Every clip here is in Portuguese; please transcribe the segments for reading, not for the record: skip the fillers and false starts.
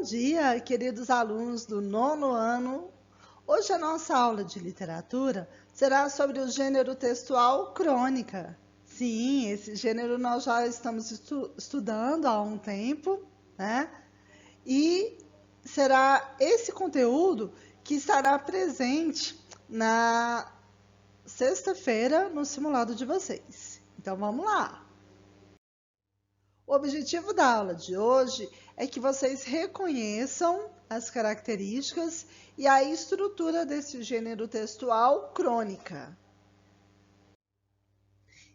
dia, queridos alunos do nono ano. Hoje a nossa aula de literatura será sobre o gênero textual crônica. Sim, esse gênero nós já estamos estudando há um tempo, né? E será esse conteúdo que estará presente na sexta-feira no simulado de vocês. Então vamos lá! O objetivo da aula de hoje é que vocês reconheçam as características e a estrutura desse gênero textual crônica.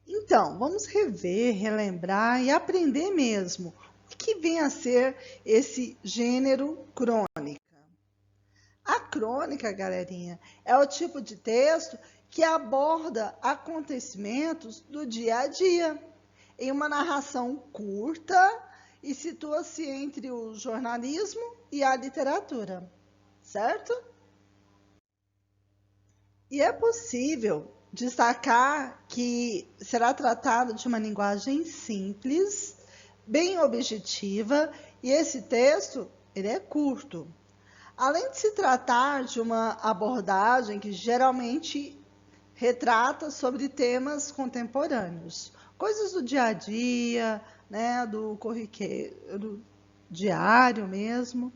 Então, vamos rever, relembrar e aprender mesmo o que vem a ser esse gênero crônica. A crônica, galerinha, é o tipo de texto que aborda acontecimentos do dia a dia, em uma narração curta e situa-se entre o jornalismo e a literatura, certo? E é possível destacar que será tratado de uma linguagem simples, bem objetiva, e esse texto ele é curto. Além de se tratar de uma abordagem que geralmente retrata sobre temas contemporâneos, coisas do dia a dia, né, do corriqueiro diário mesmo.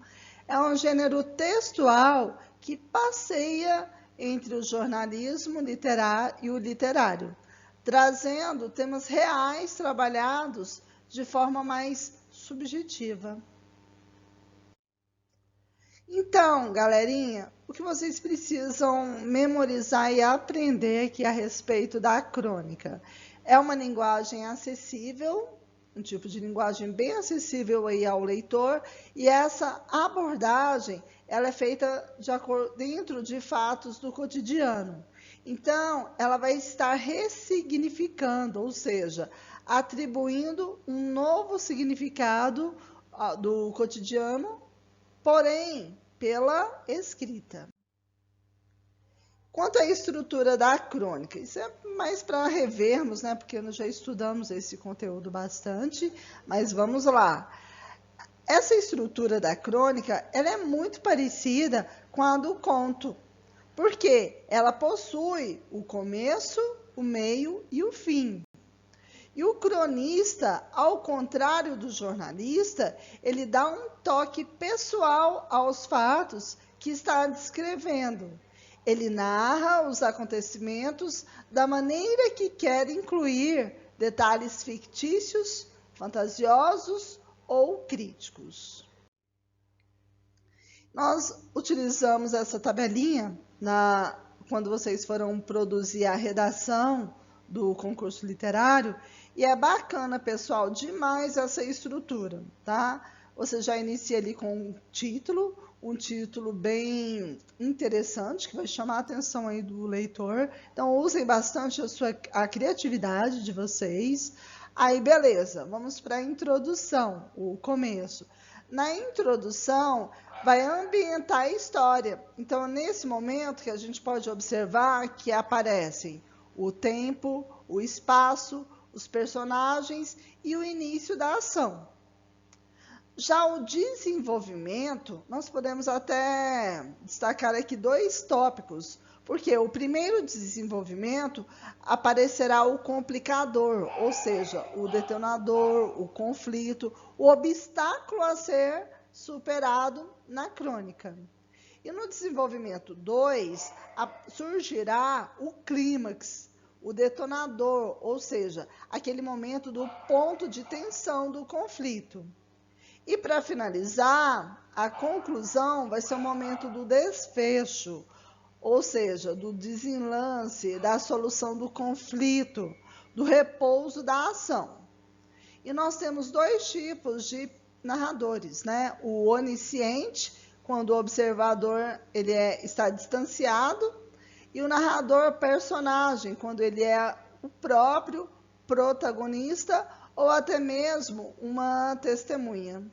É um gênero textual que passeia entre o jornalismo literário e o literário, trazendo temas reais trabalhados de forma mais subjetiva. Então, galerinha, o que vocês precisam memorizar e aprender aqui a respeito da crônica? É uma linguagem acessível, um tipo de linguagem bem acessível aí ao leitor, e essa abordagem ela é feita dentro de fatos do cotidiano. Então, ela vai estar ressignificando, ou seja, atribuindo um novo significado do cotidiano, porém, pela escrita. Quanto à estrutura da crônica, isso é mais para revermos, né? Porque nós já estudamos esse conteúdo bastante, mas vamos lá. Essa estrutura da crônica, ela é muito parecida com a do conto, porque ela possui o começo, o meio e o fim. E o cronista, ao contrário do jornalista, ele dá um toque pessoal aos fatos que está descrevendo. Ele narra os acontecimentos da maneira que quer incluir detalhes fictícios, fantasiosos ou críticos. Nós utilizamos essa tabelinha quando vocês foram produzir a redação do concurso literário, e é bacana, pessoal, demais essa estrutura, tá? Você já inicia ali com um título bem interessante, que vai chamar a atenção aí do leitor. Então, usem bastante a criatividade de vocês. Aí, beleza, vamos para a introdução, o começo. Na introdução, vai ambientar a história. Então, nesse momento que a gente pode observar que aparecem o tempo, o espaço, os personagens e o início da ação. Já o desenvolvimento, nós podemos até destacar aqui 2 tópicos, porque o primeiro desenvolvimento aparecerá o complicador, ou seja, o detonador, o conflito, o obstáculo a ser superado na crônica. E no desenvolvimento 2, surgirá o clímax, o detonador, ou seja, aquele momento do ponto de tensão do conflito. E para finalizar, a conclusão vai ser o momento do desfecho, ou seja, do desenlace, da solução do conflito, do repouso da ação. E nós temos 2 tipos de narradores, né? O onisciente, quando o observador está distanciado, e o narrador personagem, quando ele é o próprio protagonista ou até mesmo uma testemunha.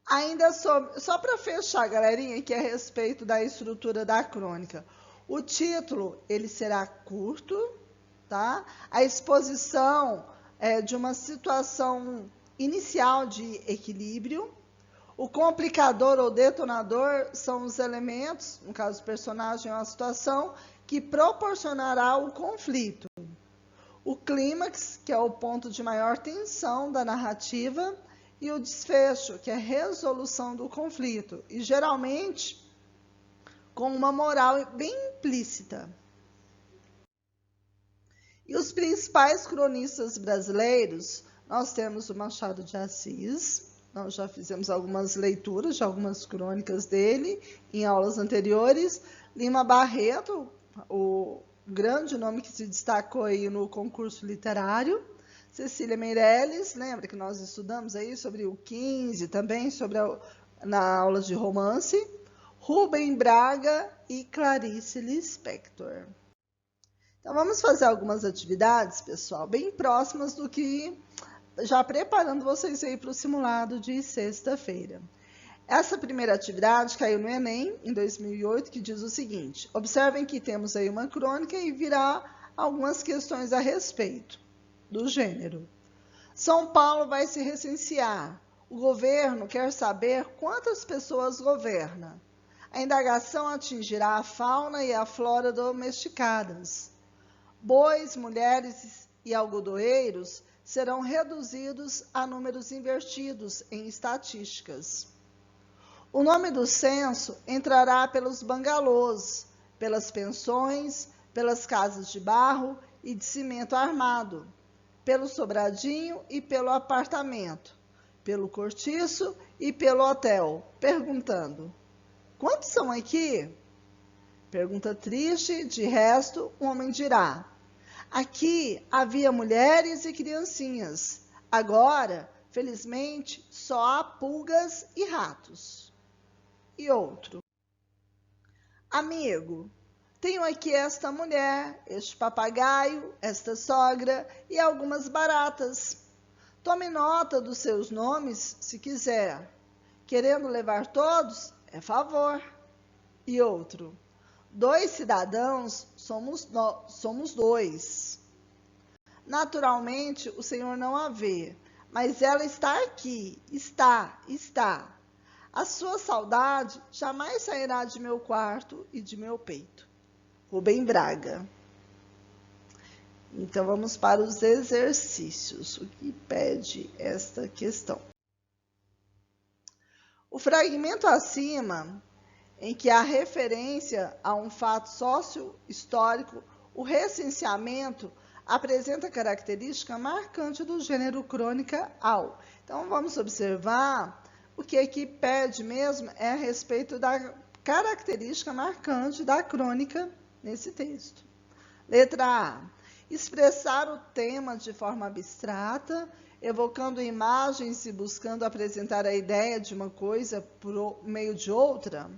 Ainda só para fechar, galerinha, que é a respeito da estrutura da crônica. O título, ele será curto, tá? A exposição de uma situação inicial de equilíbrio. O complicador ou detonador são os elementos, no caso do personagem ou a situação, que proporcionará o conflito. O clímax, que é o ponto de maior tensão da narrativa, e o desfecho, que é a resolução do conflito, e geralmente com uma moral bem implícita. E os principais cronistas brasileiros, nós temos o Machado de Assis, nós já fizemos algumas leituras de algumas crônicas dele em aulas anteriores. Lima Barreto, o grande nome que se destacou aí no concurso literário. Cecília Meirelles, lembra que nós estudamos aí sobre o 15, também sobre na aula de romance. Rubem Braga e Clarice Lispector. Então vamos fazer algumas atividades, pessoal, bem próximas do que já preparando vocês aí para o simulado de sexta-feira. Essa primeira atividade caiu no Enem, em 2008, que diz o seguinte: observem que temos aí uma crônica e virá algumas questões a respeito do gênero. São Paulo vai se recensear. O governo quer saber quantas pessoas governa. A indagação atingirá a fauna e a flora domesticadas. Bois, mulheres e algodoeiros serão reduzidos a números invertidos em estatísticas. O nome do censo entrará pelos bangalôs, pelas pensões, pelas casas de barro e de cimento armado, pelo sobradinho e pelo apartamento, pelo cortiço e pelo hotel, perguntando: quantos são aqui? Pergunta triste, de resto, o homem dirá: aqui havia mulheres e criancinhas. Agora, felizmente, só há pulgas e ratos. E outro: amigo, tenho aqui esta mulher, este papagaio, esta sogra e algumas baratas. Tome nota dos seus nomes, se quiser. Querendo levar todos, é favor. E outro: 2 cidadãos somos 2. Naturalmente, o Senhor não a vê, mas ela está aqui, está. A sua saudade jamais sairá de meu quarto e de meu peito. Rubem Braga. Então, vamos para os exercícios, o que pede esta questão. O fragmento acima, em que há referência a um fato sócio-histórico, o recenseamento apresenta característica marcante do gênero crônica ao. Então, vamos observar o que aqui pede mesmo é a respeito da característica marcante da crônica nesse texto. Letra A. Expressar o tema de forma abstrata, evocando imagens e buscando apresentar a ideia de uma coisa por meio de outra.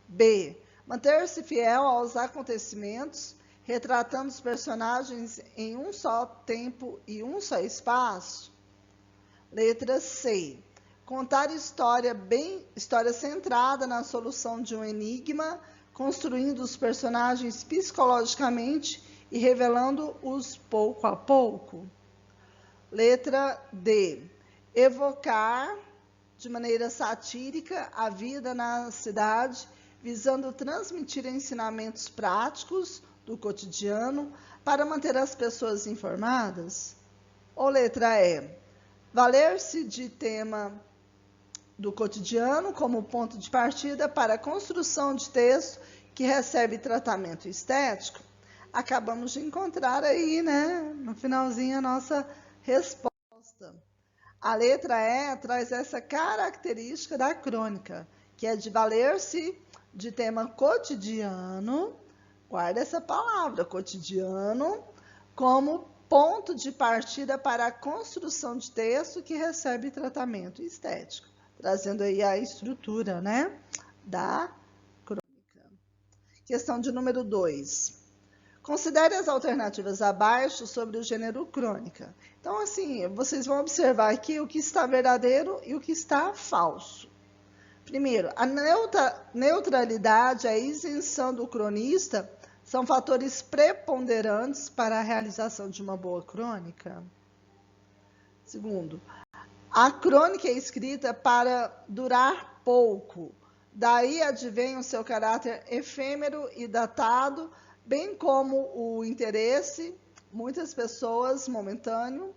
B. Manter-se fiel aos acontecimentos, retratando os personagens em um só tempo e um só espaço. Letra C. Contar história centrada na solução de um enigma, construindo os personagens psicologicamente e revelando-os pouco a pouco. Letra D. Evocar de maneira satírica a vida na cidade, visando transmitir ensinamentos práticos do cotidiano para manter as pessoas informadas. Ou letra E. Valer-se de tema do cotidiano como ponto de partida para a construção de texto que recebe tratamento estético. Acabamos de encontrar aí, né, no finalzinho, a nossa resposta. A letra E traz essa característica da crônica, que é de valer-se de tema cotidiano, guarda essa palavra, cotidiano, como ponto de partida para a construção de texto que recebe tratamento estético, trazendo aí a estrutura, né, da crônica. Questão de número 2. Considere as alternativas abaixo sobre o gênero crônica. Então, assim, vocês vão observar aqui o que está verdadeiro e o que está falso. Primeiro, a neutralidade, a isenção do cronista são fatores preponderantes para a realização de uma boa crônica. Segundo, a crônica é escrita para durar pouco. Daí advém o seu caráter efêmero e datado, bem como o interesse, muitas pessoas, momentâneo.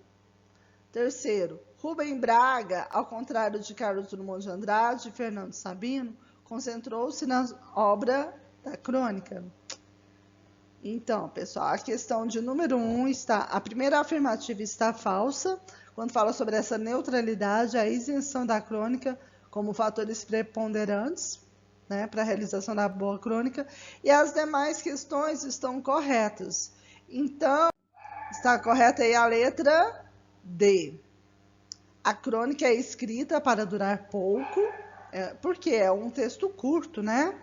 Terceiro, Rubem Braga, ao contrário de Carlos Drummond de Andrade e Fernando Sabino, concentrou-se na obra da crônica. Então, pessoal, a questão de número 1 está... A primeira afirmativa está falsa, quando fala sobre essa neutralidade, a isenção da crônica como fatores preponderantes, né, para a realização da boa crônica, e as demais questões estão corretas. Então, está correta aí a letra D. A crônica é escrita para durar pouco, porque é um texto curto, né?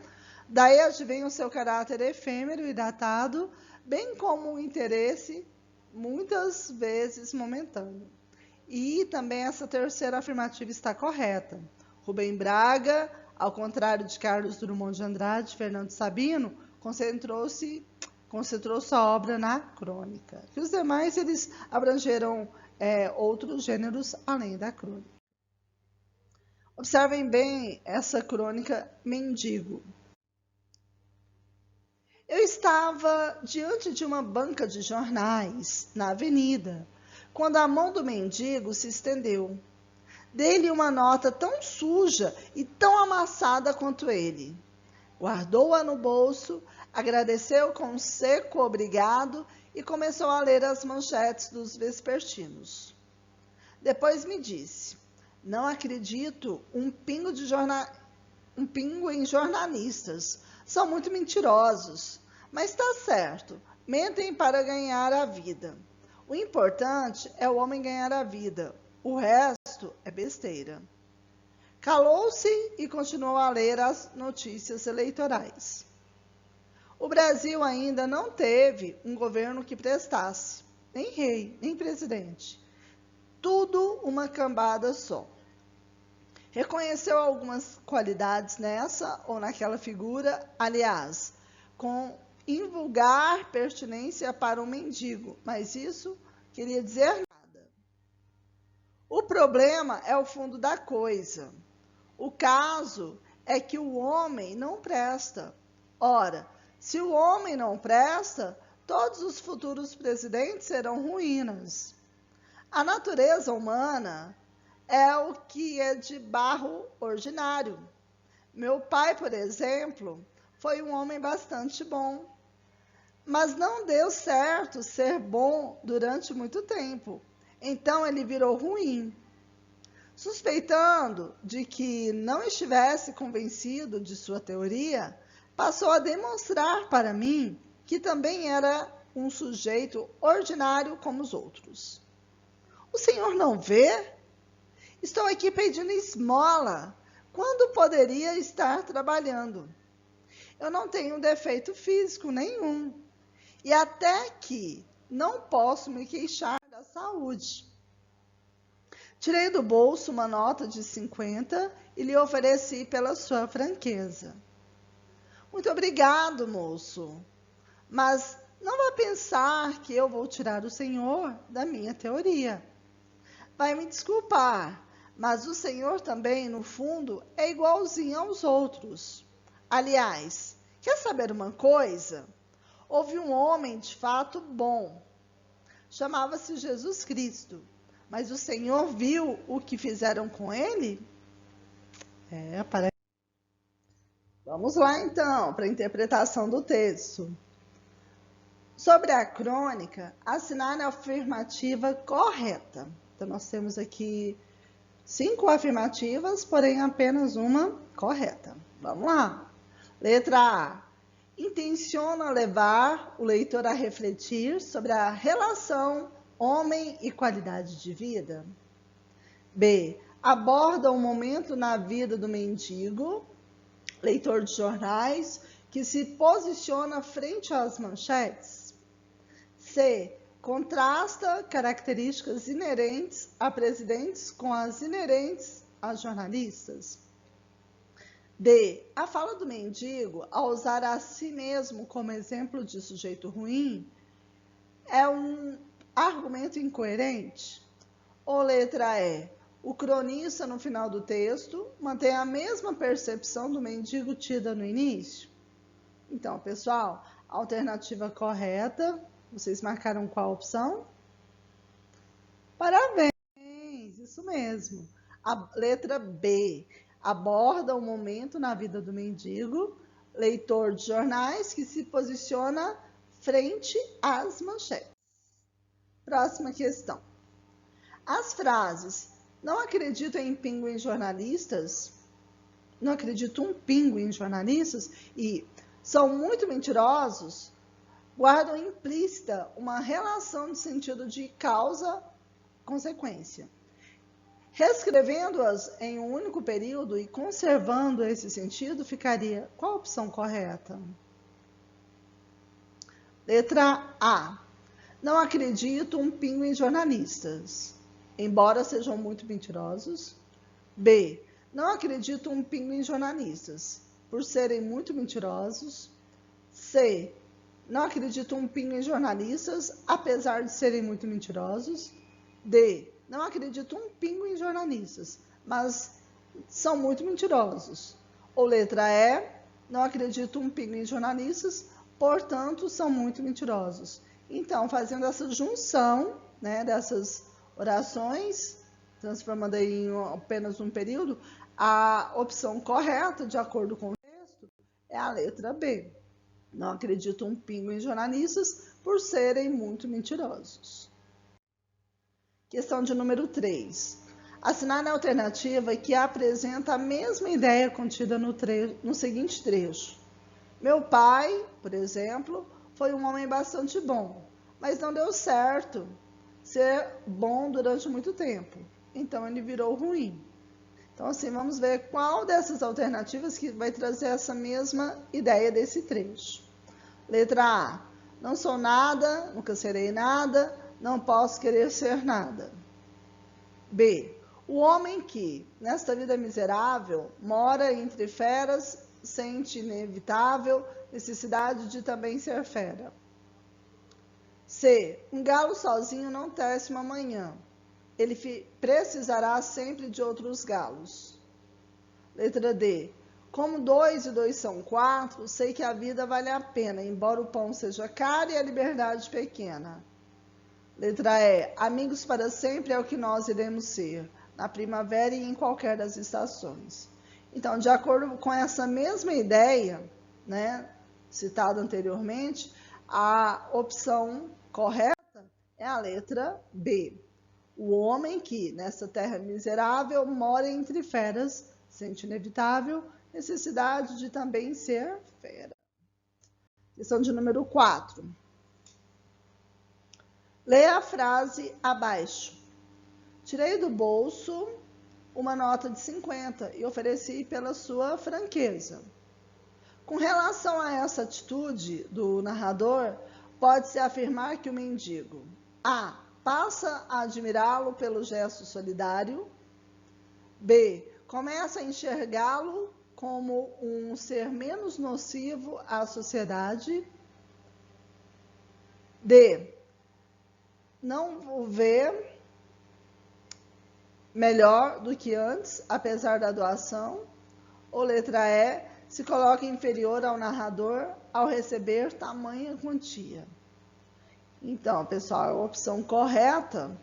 Daí advém o seu caráter efêmero e datado, bem como o interesse, muitas vezes momentâneo. E também essa terceira afirmativa está correta. Rubem Braga, ao contrário de Carlos Drummond de Andrade e Fernando Sabino, concentrou sua obra na crônica. E os demais, eles abrangeram outros gêneros além da crônica. Observem bem essa crônica Mendigo. Eu estava diante de uma banca de jornais, na avenida, quando a mão do mendigo se estendeu. Dei-lhe uma nota tão suja e tão amassada quanto ele. Guardou-a no bolso, agradeceu com um seco obrigado e começou a ler as manchetes dos vespertinos. Depois me disse: não acredito um pingo em jornalistas. São muito mentirosos. Mas está certo, mentem para ganhar a vida. O importante é o homem ganhar a vida. O resto é besteira. Calou-se e continuou a ler as notícias eleitorais. O Brasil ainda não teve um governo que prestasse, nem rei, nem presidente. Tudo uma cambada só. Reconheceu algumas qualidades nessa ou naquela figura, aliás, com invulgar pertinência para um mendigo, mas isso queria dizer nada. O problema é o fundo da coisa. O caso é que o homem não presta. Ora, se o homem não presta, todos os futuros presidentes serão ruínas. A natureza humana é o que é de barro ordinário. Meu pai, por exemplo, foi um homem bastante bom, mas não deu certo ser bom durante muito tempo. Então ele virou ruim. Suspeitando de que não estivesse convencido de sua teoria, passou a demonstrar para mim que também era um sujeito ordinário como os outros. O senhor não vê? Estou aqui pedindo esmola, quando poderia estar trabalhando. Eu não tenho defeito físico nenhum, e até que não posso me queixar da saúde. Tirei do bolso uma nota de 50 e lhe ofereci pela sua franqueza. Muito obrigado, moço, mas não vá pensar que eu vou tirar o senhor da minha teoria. Vai me desculpar, mas o senhor também, no fundo, é igualzinho aos outros. Aliás, quer saber uma coisa? Houve um homem de fato bom. Chamava-se Jesus Cristo. Mas o senhor viu o que fizeram com ele? Parece. Vamos lá, então, para a interpretação do texto. Sobre a crônica, assinale a afirmativa correta. Então, nós temos aqui 5 afirmativas, porém apenas uma correta. Vamos lá. Letra A. Intenciona levar o leitor a refletir sobre a relação homem e qualidade de vida. B. Aborda um momento na vida do mendigo, leitor de jornais, que se posiciona frente às manchetes. C. Contrasta características inerentes a presidentes com as inerentes a jornalistas. D. A fala do mendigo, ao usar a si mesmo como exemplo de sujeito ruim, é um argumento incoerente. Ou letra E, o cronista no final do texto mantém a mesma percepção do mendigo tida no início? Então, pessoal, a alternativa correta, vocês marcaram qual opção? Parabéns, isso mesmo. A letra B, aborda o momento na vida do mendigo, leitor de jornais que se posiciona frente às manchetes. Próxima questão. As frases "não acredito em pingo em jornalistas", "não acredito um pingo em jornalistas" e "são muito mentirosos" guardam implícita uma relação de sentido de causa-consequência. Reescrevendo-as em um único período e conservando esse sentido, ficaria qual a opção correta? Letra A. Não acredito um pingo em jornalistas, embora sejam muito mentirosos. B. Não acredito um pingo em jornalistas, por serem muito mentirosos. C. Não acredito um pingo em jornalistas, apesar de serem muito mentirosos. D. Não acredito um pingo em jornalistas, mas são muito mentirosos. Ou letra E. Não acredito um pingo em jornalistas, portanto, são muito mentirosos. Então, fazendo essa junção, né, dessas orações, transformando aí em apenas um período, a opção correta, de acordo com o texto, é a letra B. Não acredito um pingo em jornalistas por serem muito mentirosos. Questão de número 3. Assinale a alternativa que apresenta a mesma ideia contida no seguinte trecho. Meu pai, por exemplo, foi um homem bastante bom, mas não deu certo ser bom durante muito tempo. Então ele virou ruim. Então, assim, vamos ver qual dessas alternativas que vai trazer essa mesma ideia desse trecho. Letra A. Não sou nada, nunca serei nada, não posso querer ser nada. B. O homem que, nesta vida miserável, mora entre feras, sente inevitável necessidade de também ser fera. C. Um galo sozinho não tece uma manhã. Ele precisará sempre de outros galos. Letra D. Como 2 e 2 são 4, sei que a vida vale a pena, embora o pão seja caro e a liberdade pequena. Letra E. Amigos para sempre é o que nós iremos ser, na primavera e em qualquer das estações. Então, de acordo com essa mesma ideia, né, citada anteriormente, a opção correta é a letra B. O homem que, nessa terra miserável, mora entre feras, sente inevitável necessidade de também ser fera. Questão de número 4. Leia a frase abaixo. Tirei do bolso uma nota de 50 e ofereci pela sua franqueza. Com relação a essa atitude do narrador, pode-se afirmar que o mendigo A. Passa a admirá-lo pelo gesto solidário. B. Começa a enxergá-lo como um ser menos nocivo à sociedade. D. Não o vê melhor do que antes, apesar da doação. Ou letra E. Se coloca inferior ao narrador ao receber tamanha quantia. Então, pessoal, a opção correta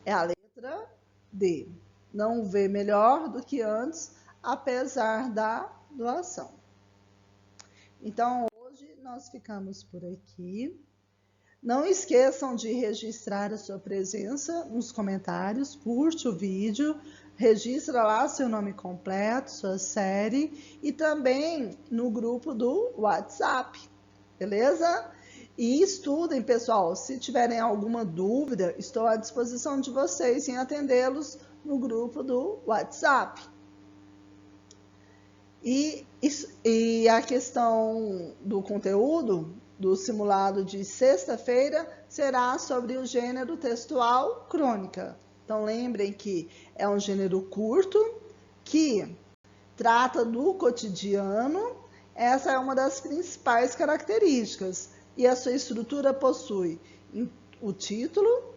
é a letra D. Não o vê melhor do que antes, apesar da doação. Então, hoje nós ficamos por aqui. Não esqueçam de registrar a sua presença nos comentários, curte o vídeo, registra lá seu nome completo, sua série e também no grupo do WhatsApp, beleza? E estudem, pessoal, se tiverem alguma dúvida, estou à disposição de vocês em atendê-los no grupo do WhatsApp. E a questão do conteúdo do simulado de sexta-feira será sobre o gênero textual crônica. Então, lembrem que é um gênero curto, que trata do cotidiano. Essa é uma das principais características. E a sua estrutura possui o título,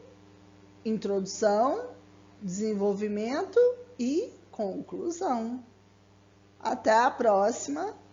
introdução, desenvolvimento e conclusão. Até a próxima!